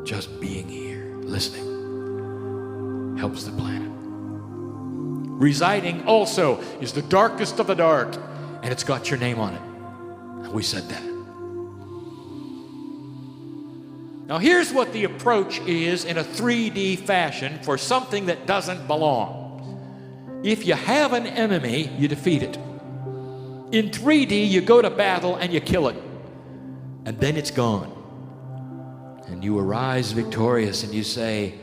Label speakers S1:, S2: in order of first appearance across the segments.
S1: Just being here, listening, helps the planet. Residing also is the darkest of the dark, and it's got your name on it. And we said that. Now here's what the approach is in a 3D fashion for something that doesn't belong. If you have an enemy, you defeat it. In 3D, you go to battle and you kill it. And then it's gone. And you arise victorious and you say,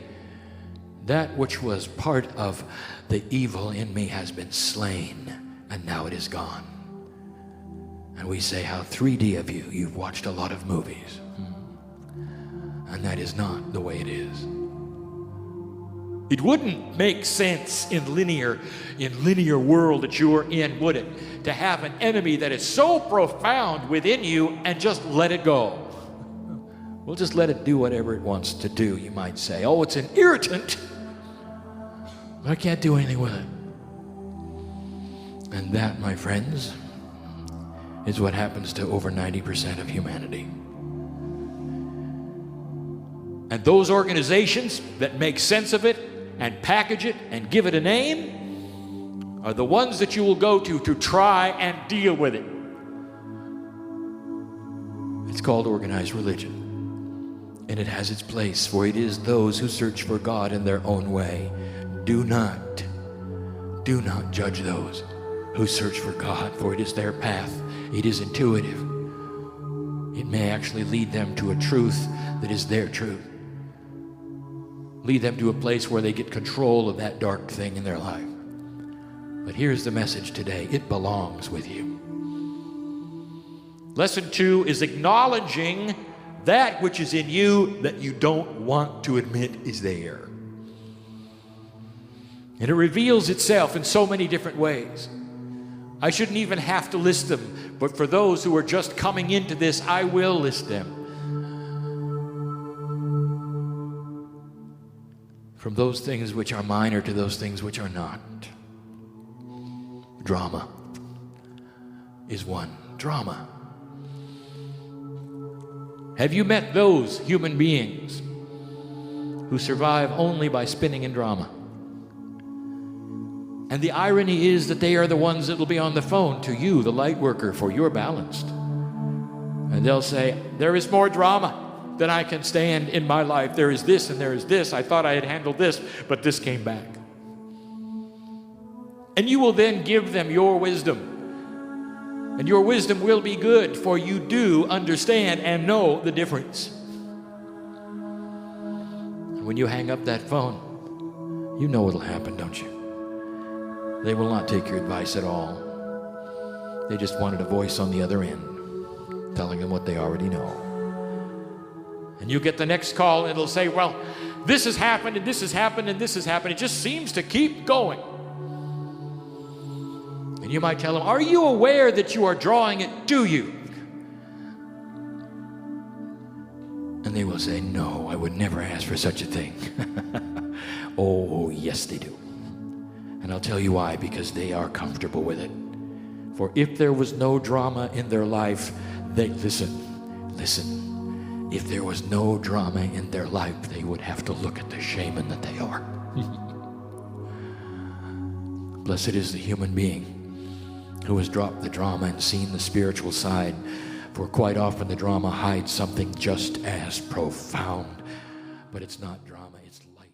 S1: that which was part of the evil in me has been slain, and now it is gone. And we say how 3D of you, you've watched a lot of movies. And that is not the way it is. It wouldn't make sense in linear world that you are in, would it? To have an enemy that is so profound within you and just let it go. We'll just let it do whatever it wants to do, you might say. Oh, it's an irritant, but I can't do anything with it. And that, my friends, is what happens to over 90% of humanity. And those organizations that make sense of it and package it and give it a name are the ones that you will go to try and deal with it. It's called organized religion. And it has its place, for it is those who search for God in their own way. Do not judge those who search for God, for it is their path. It is intuitive. It may actually lead them to a truth that is their truth. Lead them to a place where they get control of that dark thing in their life. But here's the message today. It belongs with you. Lesson 2 is acknowledging that which is in you that you don't want to admit is there. And it reveals itself in so many different ways. I shouldn't even have to list them, but for those who are just coming into this, I will list them. From those things which are minor to those things which are not. Drama is one. Drama. Have you met those human beings who survive only by spinning in drama? And the irony is that they are the ones that will be on the phone to you, the light worker, for you're balanced. And they'll say, there is more drama than I can stand in my life. There is this and there is this. I thought I had handled this, but this came back. And you will then give them your wisdom. And your wisdom will be good, for you do understand and know the difference. And when you hang up that phone, you know what'll happen, don't you? They will not take your advice at all. They just wanted a voice on the other end telling them what they already know. And you get the next call and it'll say, well, this has happened and this has happened and this has happened. It just seems to keep going. And you might tell them, are you aware that you are drawing it to you? And they will say, no, I would never ask for such a thing. Oh, yes, they do. And I'll tell you why, because they are comfortable with it. For if there was no drama in their life, listen, if there was no drama in their life, they would have to look at the shaman that they are. Blessed is the human being who has dropped the drama and seen the spiritual side, for quite often the drama hides something just as profound, but it's not drama, it's light.